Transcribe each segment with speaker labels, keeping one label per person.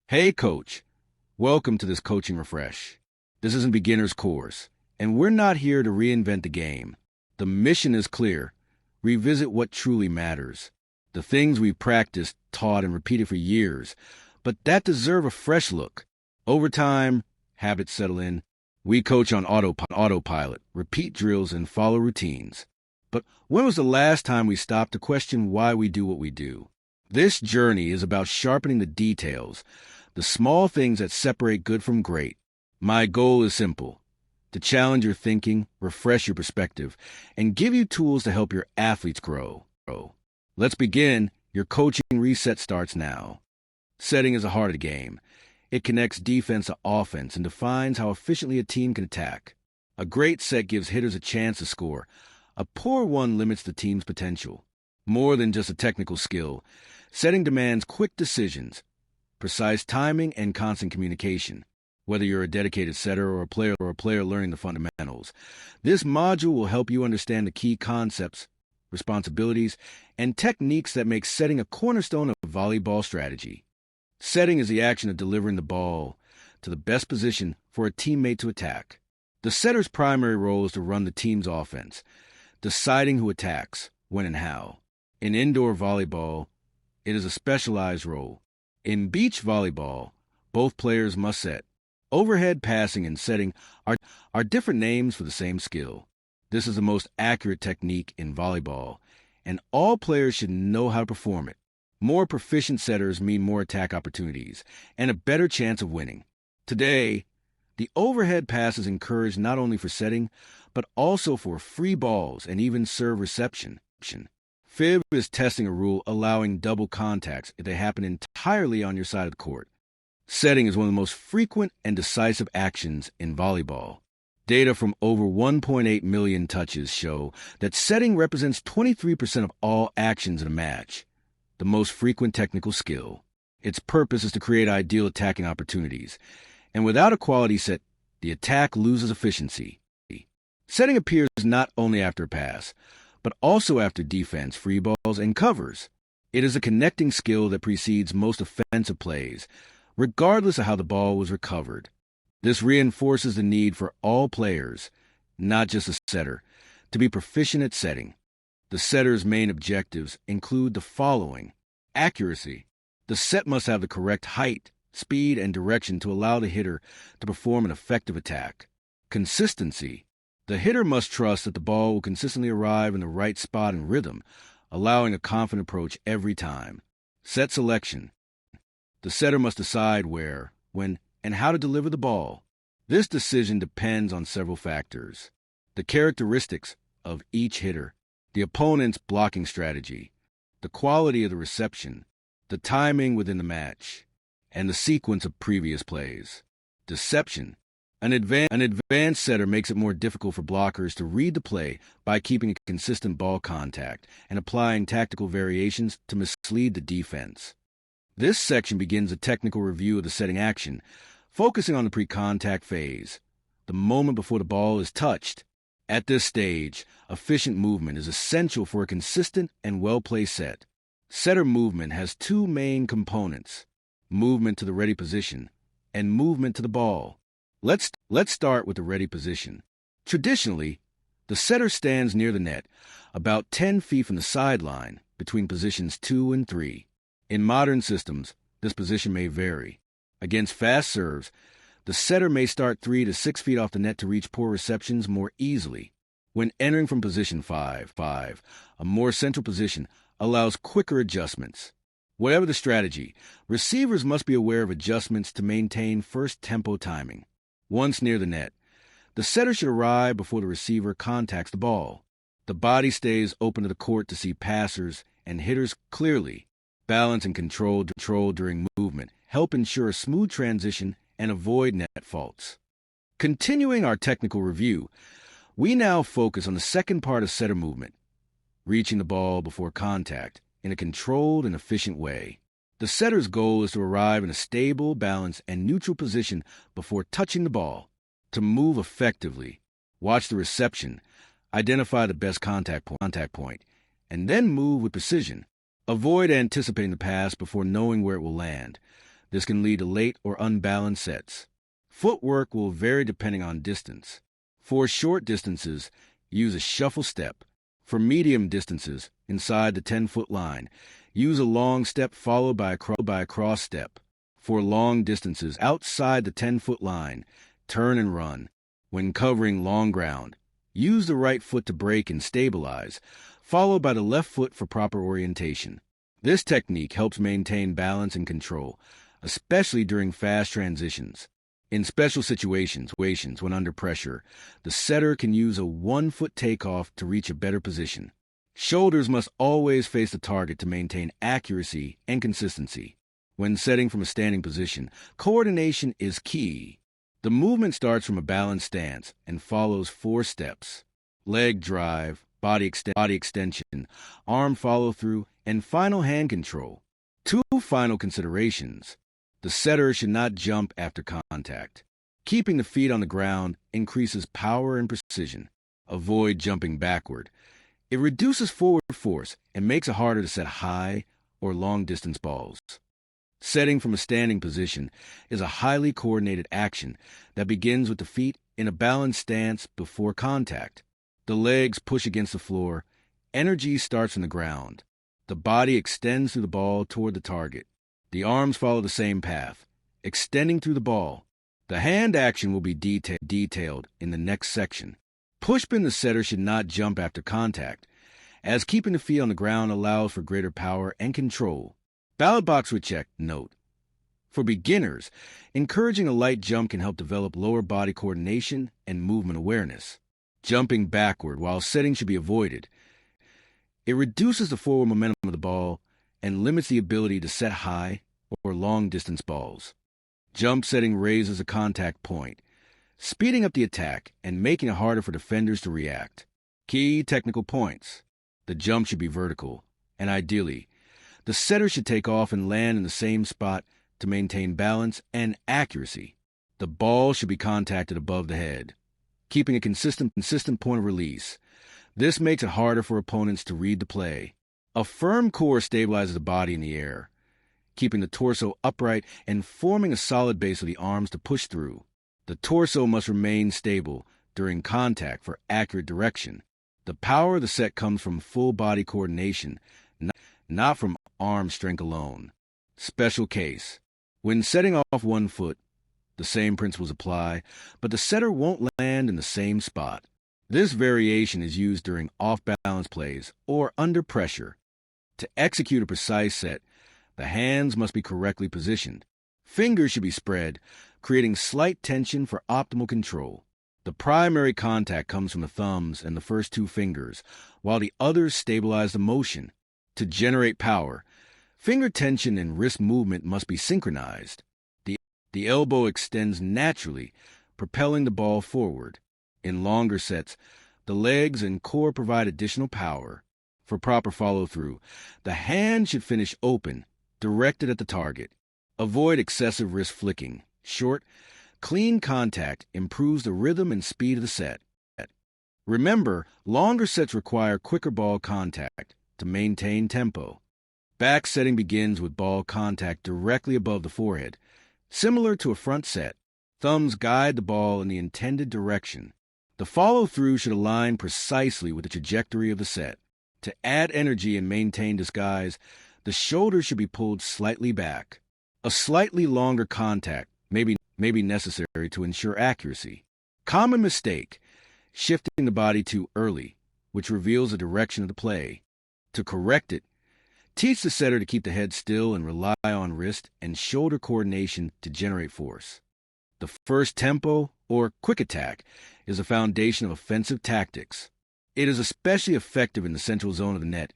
Speaker 1: Hey, coach. Welcome to this coaching refresh. This is a beginner's course, and we're not here to reinvent the game. The mission is clear. Revisit what truly matters. The things we've practiced, taught, and repeated for years, but that deserve a fresh look. Over time, habits settle in. We coach on autopilot, repeat drills, and follow routines. But when was the last time we stopped to question why we do what we do? This journey is about sharpening the details, the small things that separate good from great. My goal is simple: to challenge your thinking, refresh your perspective, and give you tools to help your athletes grow. Let's begin. Your coaching reset starts now. Setting is the heart of the game. It connects defense to offense and defines how efficiently a team can attack. A great set gives hitters a chance to score. A poor one limits the team's potential. More than just a technical skill, setting demands quick decisions, precise timing, and constant communication. Whether you're a dedicated setter or a player learning the fundamentals, this module will help you understand the key concepts, responsibilities, and techniques that make setting a cornerstone of volleyball strategy. Setting is the action of delivering the ball to the best position for a teammate to attack. The setter's primary role is to run the team's offense, deciding who attacks, when, and how. In indoor volleyball, it is a specialized role. In beach volleyball, both players must set. Overhead passing and setting are different names for the same skill. This is the most accurate technique in volleyball, and all players should know how to perform it. More proficient setters mean more attack opportunities and a better chance of winning. Today, the overhead pass is encouraged not only for setting, but also for free balls and even serve reception. Fib is testing a rule allowing double contacts if they happen entirely on your side of the court. Setting is one of the most frequent and decisive actions in volleyball. Data from over 1.8 million touches show that setting represents 23% of all actions in a match, the most frequent technical skill. Its purpose is to create ideal attacking opportunities, and without a quality set, the attack loses efficiency. Setting appears not only after a pass, but also after defense, free balls, and covers. It is a connecting skill that precedes most offensive plays, regardless of how the ball was recovered. This reinforces the need for all players, not just the setter, to be proficient at setting. The setter's main objectives include the following: accuracy. The set must have the correct height, speed, and direction to allow the hitter to perform an effective attack. Consistency. The hitter must trust that the ball will consistently arrive in the right spot and rhythm, allowing a confident approach every time. Set selection. The setter must decide where, when, and how to deliver the ball. This decision depends on several factors: the characteristics of each hitter, the opponent's blocking strategy, the quality of the reception, the timing within the match, and the sequence of previous plays. Deception. An advanced setter makes it more difficult for blockers to read the play by keeping a consistent ball contact and applying tactical variations to mislead the defense. This section begins a technical review of the setting action, focusing on the pre-contact phase, the moment before the ball is touched. At this stage, efficient movement is essential for a consistent and well-placed set. Setter movement has two main components: movement to the ready position and movement to the ball. Let's start with the ready position. Traditionally, the setter stands near the net, about 10 feet from the sideline, between positions 2 and 3. In modern systems, this position may vary. Against fast serves, the setter may start 3 to 6 feet off the net to reach poor receptions more easily. When entering from position 5, a more central position allows quicker adjustments. Whatever the strategy, receivers must be aware of adjustments to maintain first tempo timing. Once near the net, the setter should arrive before the receiver contacts the ball. The body stays open to the court to see passers and hitters clearly. Balance and control during movement help ensure a smooth transition and avoid net faults. Continuing our technical review, we now focus on the second part of setter movement: reaching the ball before contact in a controlled and efficient way. The setter's goal is to arrive in a stable, balanced, and neutral position before touching the ball. To move effectively, watch the reception, identify the best contact point, and then move with precision. Avoid anticipating the pass before knowing where it will land. This can lead to late or unbalanced sets. Footwork will vary depending on distance. For short distances, use a shuffle step. For medium distances, inside the 10-foot line, use a long step followed by a cross step. For long distances outside the 10-foot line, turn and run. When covering long ground, use the right foot to brake and stabilize, followed by the left foot for proper orientation. This technique helps maintain balance and control, especially during fast transitions. In special situations, when under pressure, the setter can use a 1-foot takeoff to reach a better position. Shoulders must always face the target to maintain accuracy and consistency. When setting from a standing position, coordination is key. The movement starts from a balanced stance and follows 4 steps: leg drive, body extension, arm follow-through, and final hand control. 2 final considerations. The setter should not jump after contact. Keeping the feet on the ground increases power and precision. Avoid jumping backward. It reduces forward force and makes it harder to set high or long-distance balls. Setting from a standing position is a highly coordinated action that begins with the feet in a balanced stance before contact. The legs push against the floor. Energy starts on the ground. The body extends through the ball toward the target. The arms follow the same path, extending through the ball. The hand action will be detailed in the next section. Pushpin: the setter should not jump after contact, as keeping the feet on the ground allows for greater power and control. Ballot box with check. Note: for beginners, encouraging a light jump can help develop lower body coordination and movement awareness. Jumping backward while setting should be avoided. It reduces the forward momentum of the ball and limits the ability to set high or long-distance balls. Jump setting raises a contact point, speeding up the attack and making it harder for defenders to react. Key technical points: the jump should be vertical, and ideally, the setter should take off and land in the same spot to maintain balance and accuracy. The ball should be contacted above the head, keeping a consistent point of release. This makes it harder for opponents to read the play. A firm core stabilizes the body in the air, keeping the torso upright and forming a solid base of the arms to push through. The torso must remain stable during contact for accurate direction. The power of the set comes from full body coordination, not from arm strength alone. Special case: when setting off 1 foot, the same principles apply, but the setter won't land in the same spot. This variation is used during off-balance plays or under pressure. To execute a precise set, the hands must be correctly positioned. Fingers should be spread, creating slight tension for optimal control. The primary contact comes from the thumbs and the first 2 fingers, while the others stabilize the motion. To generate power, finger tension and wrist movement must be synchronized. The elbow extends naturally, propelling the ball forward. In longer sets, the legs and core provide additional power. For proper follow-through, the hand should finish open, directed at the target. Avoid excessive wrist flicking. Short, clean contact improves the rhythm and speed of the set. Remember, longer sets require quicker ball contact to maintain tempo. Back setting begins with ball contact directly above the forehead. Similar to a front set, thumbs guide the ball in the intended direction. The follow-through should align precisely with the trajectory of the set. To add energy and maintain disguise, the shoulders should be pulled slightly back. A slightly longer contact may be necessary to ensure accuracy. Common mistake: shifting the body too early, which reveals the direction of the play. To correct it, teach the setter to keep the head still and rely on wrist and shoulder coordination to generate force. The first tempo, or quick attack, is the foundation of offensive tactics. It is especially effective in the central zone of the net,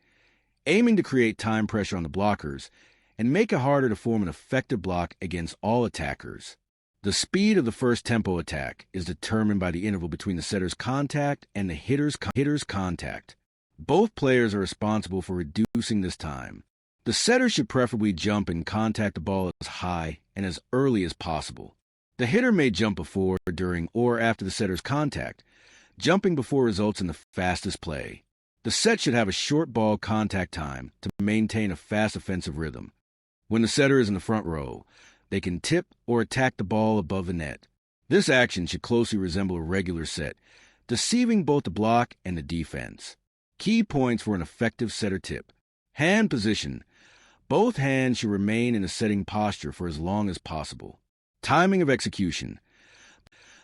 Speaker 1: aiming to create time pressure on the blockers and make it harder to form an effective block against all attackers. The speed of the first tempo attack is determined by the interval between the setter's contact and the hitter's contact. Both players are responsible for reducing this time. The setter should preferably jump and contact the ball as high and as early as possible. The hitter may jump before, during, or after the setter's contact. Jumping before results in the fastest play. The set should have a short ball contact time to maintain a fast offensive rhythm. When the setter is in the front row, They can tip or attack the ball above the net. This action should closely resemble a regular set, deceiving both the block and the defense. Key points for an effective setter tip. Hand position. Both hands should remain in a setting posture for as long as possible. Timing of execution.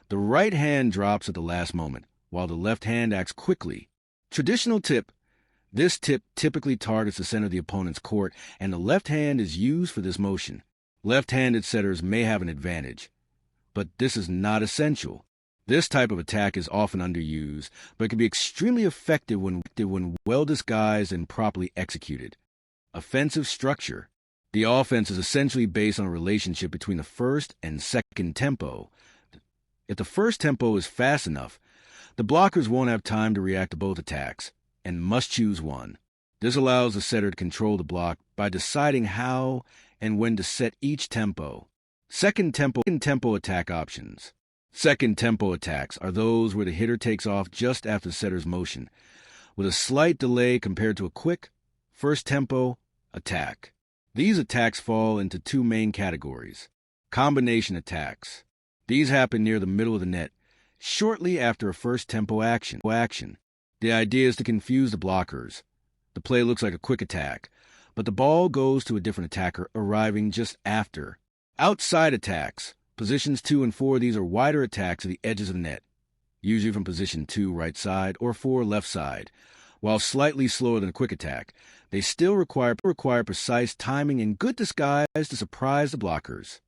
Speaker 1: The right hand drops at the last moment, while the left hand acts quickly. Traditional tip. This tip typically targets the center of the opponent's court, and the left hand is used for this motion. Left-handed setters may have an advantage, but this is not essential. This type of attack is often underused, but can be extremely effective when well disguised and properly executed. Offensive structure. The offense is essentially based on a relationship between the first and second tempo. If the first tempo is fast enough, the blockers won't have time to react to both attacks and must choose one. This allows the setter to control the block by deciding how and when to set each tempo. Second tempo attack options. Second tempo attacks are those where the hitter takes off just after the setter's motion, with a slight delay compared to a quick first tempo attack. These attacks fall into two main categories. Combination attacks. These happen near the middle of the net, shortly after a first tempo action. The idea is to confuse the blockers. The play looks like a quick attack, but the ball goes to a different attacker arriving just after. Outside attacks. Positions 2 and 4, these are wider attacks at the edges of the net, usually from position 2 right side or 4 left side. While slightly slower than a quick attack, they still require precise timing and good disguise to surprise the blockers.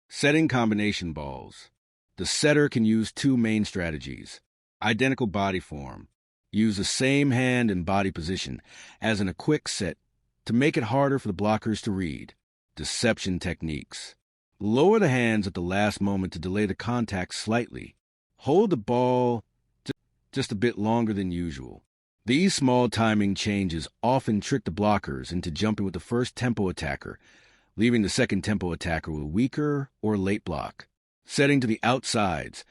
Speaker 1: Setting combination balls. The setter can use two main strategies. Identical body form. Use the same hand and body position as in a quick set to make it harder for the blockers to read. Deception techniques. Lower the hands at the last moment to delay the contact slightly. Hold the ball just a bit longer than usual. These small timing changes often trick the blockers into jumping with the first tempo attacker, leaving the second tempo attacker with a weaker or late block. Setting to the outsides.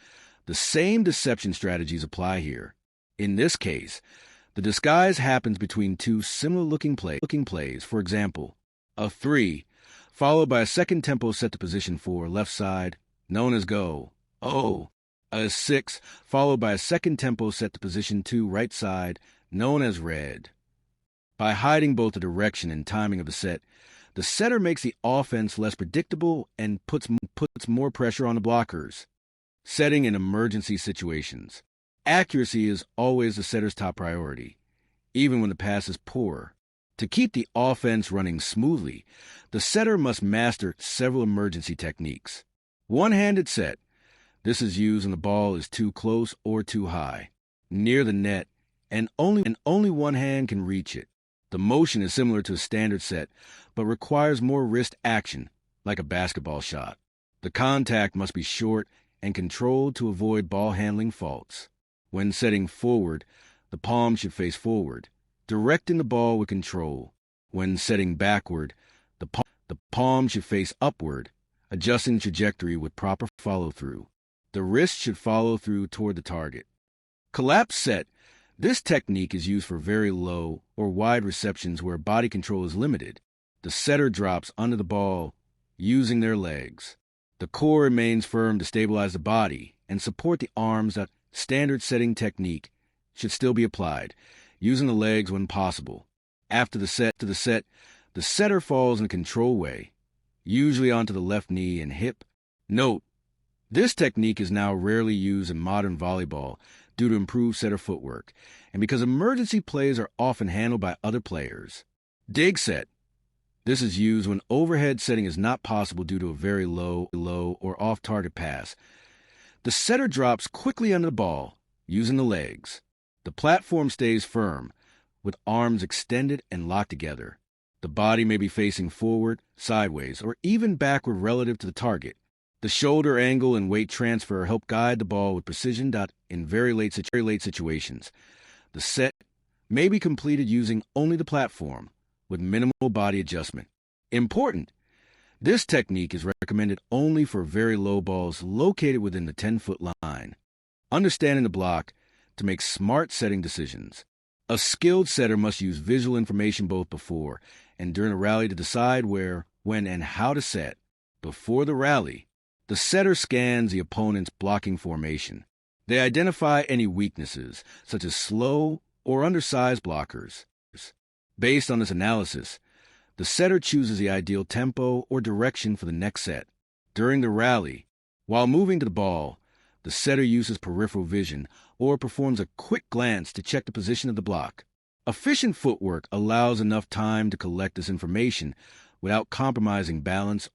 Speaker 1: The same deception strategies apply here. In this case, the disguise happens between two similar-looking plays. For example, a 3, followed by a second tempo set to position 4 left side, known as go. A 6, followed by a second tempo set to position 2 right side, known as red. By hiding both the direction and timing of the set, the setter makes the offense less predictable and puts more pressure on the blockers. Setting in emergency situations. Accuracy is always the setter's top priority, even when the pass is poor. To keep the offense running smoothly, the setter must master several emergency techniques. One-handed set. This is used when the ball is too close or too high, near the net, and only one hand can reach it. The motion is similar to a standard set, but requires more wrist action, like a basketball shot. The contact must be short and controlled to avoid ball handling faults. When setting forward, the palm should face forward, directing the ball with control. When setting backward, the palm should face upward, adjusting trajectory with proper follow-through. The wrist should follow through toward the target. Collapse set. This technique is used for very low or wide receptions where body control is limited. The setter drops under the ball using their legs. The core remains firm to stabilize the body and support the arms. That standard setting technique should still be applied, using the legs when possible. After the set, the setter falls in a control way, usually onto the left knee and hip. Note, this technique is now rarely used in modern volleyball due to improved setter footwork, and because emergency plays are often handled by other players. Dig set. This is used when overhead setting is not possible due to a very low or off-target pass. The setter drops quickly under the ball, using the legs. The platform stays firm, with arms extended and locked together. The body may be facing forward, sideways, or even backward relative to the target. The shoulder angle and weight transfer help guide the ball with precision. In very late situations, the set may be completed using only the platform, with minimal body adjustment. Important! This technique is recommended only for very low balls located within the 10-foot line. Understanding the block to make smart setting decisions. A skilled setter must use visual information both before and during a rally to decide where, when, and how to set. Before the rally, the setter scans the opponent's blocking formation. They identify any weaknesses, such as slow or undersized blockers. Based on this analysis, the setter chooses the ideal tempo or direction for the next set. During the rally, while moving to the ball, the setter uses peripheral vision or performs a quick glance to check the position of the block. Efficient footwork allows enough time to collect this information without compromising balance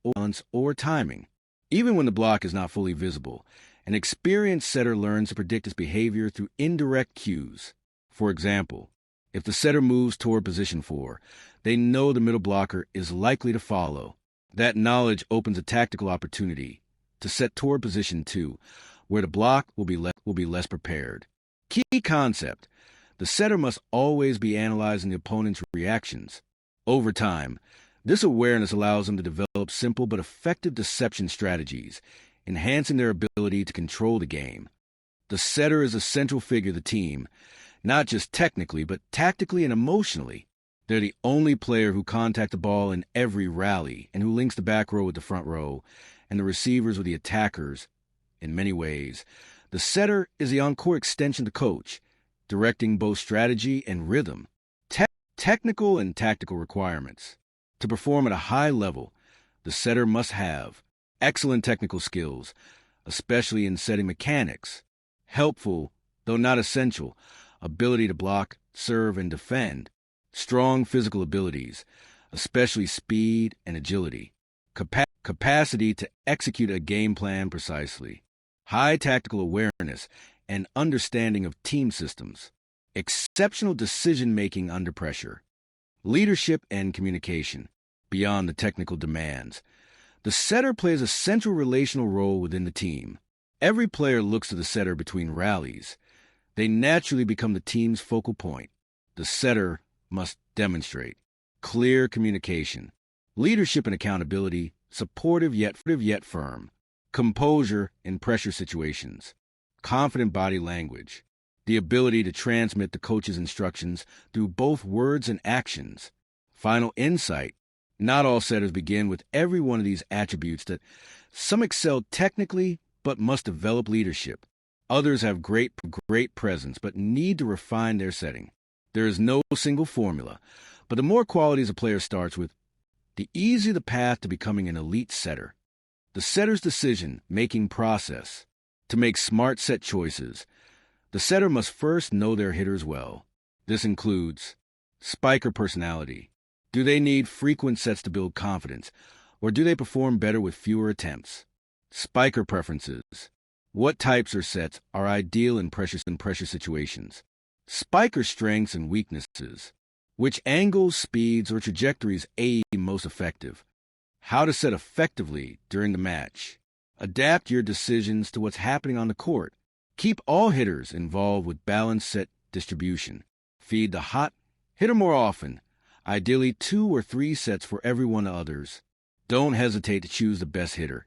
Speaker 1: or timing. Even when the block is not fully visible, an experienced setter learns to predict its behavior through indirect cues. For example, if the setter moves toward position 4, they know the middle blocker is likely to follow. That knowledge opens a tactical opportunity to set toward position 2, where the block will be less prepared. Key concept: the setter must always be analyzing the opponent's reactions. Over time, this awareness allows them to develop simple but effective deception strategies, enhancing their ability to control the game. The setter is a central figure of the team, not just technically, but tactically and emotionally. They're the only player who contact the ball in every rally and who links the back row with the front row and the receivers with the attackers. In many ways, the setter is the on-court extension of the coach, directing both strategy and rhythm. Technical and tactical requirements. To perform at a high level, the setter must have excellent technical skills, especially in setting mechanics, helpful, though not essential, ability to block, serve, and defend, strong physical abilities, especially speed and agility, capacity to execute a game plan precisely, high tactical awareness and understanding of team systems, exceptional decision-making under pressure, leadership and communication. Beyond the technical demands, the setter plays a central relational role within the team. Every player looks to the setter between rallies. They naturally become the team's focal point. The setter must demonstrate clear communication, leadership and accountability, supportive yet firm, composure in pressure situations, confident body language, the ability to transmit the coach's instructions through both words and actions. Final insight: not all setters begin with every one of these attributes. That some excel technically but must develop leadership. Others have great presence but need to refine their setting. There is no single formula, but the more qualities a player starts with, the easier the path to becoming an elite setter. The setter's decision-making process. To make smart set choices, the setter must first know their hitters well. This includes spiker personality. Do they need frequent sets to build confidence, or do they perform better with fewer attempts? Spiker preferences. What types or sets are ideal in pressure situations? Spiker strengths and weaknesses. Which angles, speeds, or trajectories aim most effective? How to set effectively during the match. Adapt your decisions to what's happening on the court. Keep all hitters involved with balanced set distribution. Feed the hot hitter more often, ideally 2 or 3 sets for every one of others. Don't hesitate to choose the best hitter,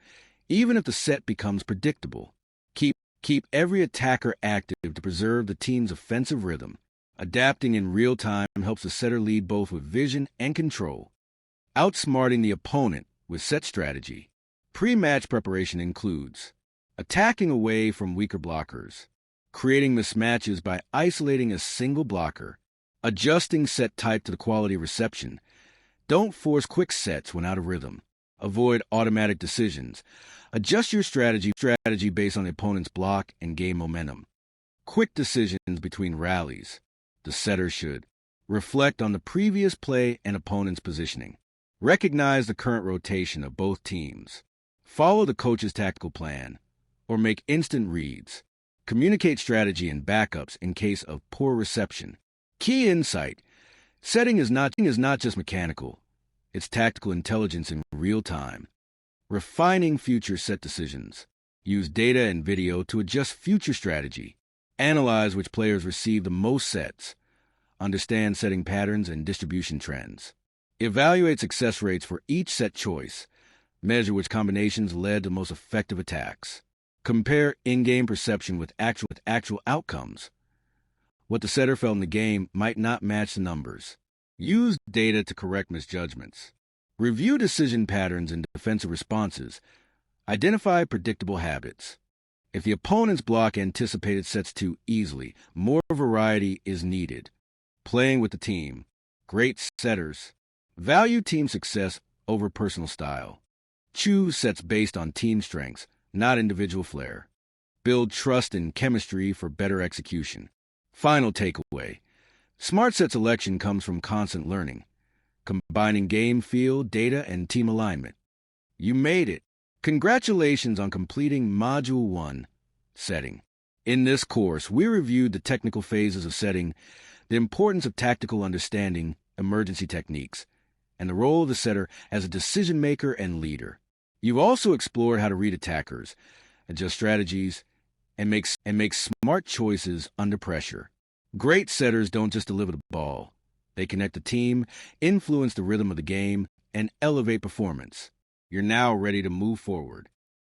Speaker 1: even if the set becomes predictable. Keep every attacker active to preserve the team's offensive rhythm. Adapting in real time helps the setter lead both with vision and control. Outsmarting the opponent with set strategy. Pre-match preparation includes attacking away from weaker blockers, creating mismatches by isolating a single blocker, adjusting set type to the quality of reception. Don't force quick sets when out of rhythm. Avoid automatic decisions. Adjust your strategy based on the opponent's block and game momentum. Quick decisions between rallies. The setter should reflect on the previous play and opponent's positioning. Recognize the current rotation of both teams. Follow the coach's tactical plan, or make instant reads. Communicate strategy and backups in case of poor reception. Key insight: setting is not just mechanical. It's tactical intelligence in real time. Refining future set decisions. Use data and video to adjust future strategy. Analyze which players receive the most sets. Understand setting patterns and distribution trends. Evaluate success rates for each set choice. Measure which combinations led to most effective attacks. Compare in-game perception with actual outcomes. What the setter felt in the game might not match the numbers. Use data to correct misjudgments. Review decision patterns and defensive responses. Identify predictable habits. If the opponent's block anticipated sets too easily, more variety is needed. Playing with the team. Great setters value team success over personal style. Choose sets based on team strengths, not individual flair. Build trust and chemistry for better execution. Final takeaway. Smart set selection comes from constant learning, combining game feel, data, and team alignment. You made it. Congratulations on completing Module 1, Setting. In this course, we reviewed the technical phases of setting, the importance of tactical understanding, emergency techniques, and the role of the setter as a decision maker and leader. You've also explored how to read attackers, adjust strategies, and make smart choices under pressure. Great setters don't just deliver the ball. They connect the team, influence the rhythm of the game, and elevate performance. You're now ready to move forward.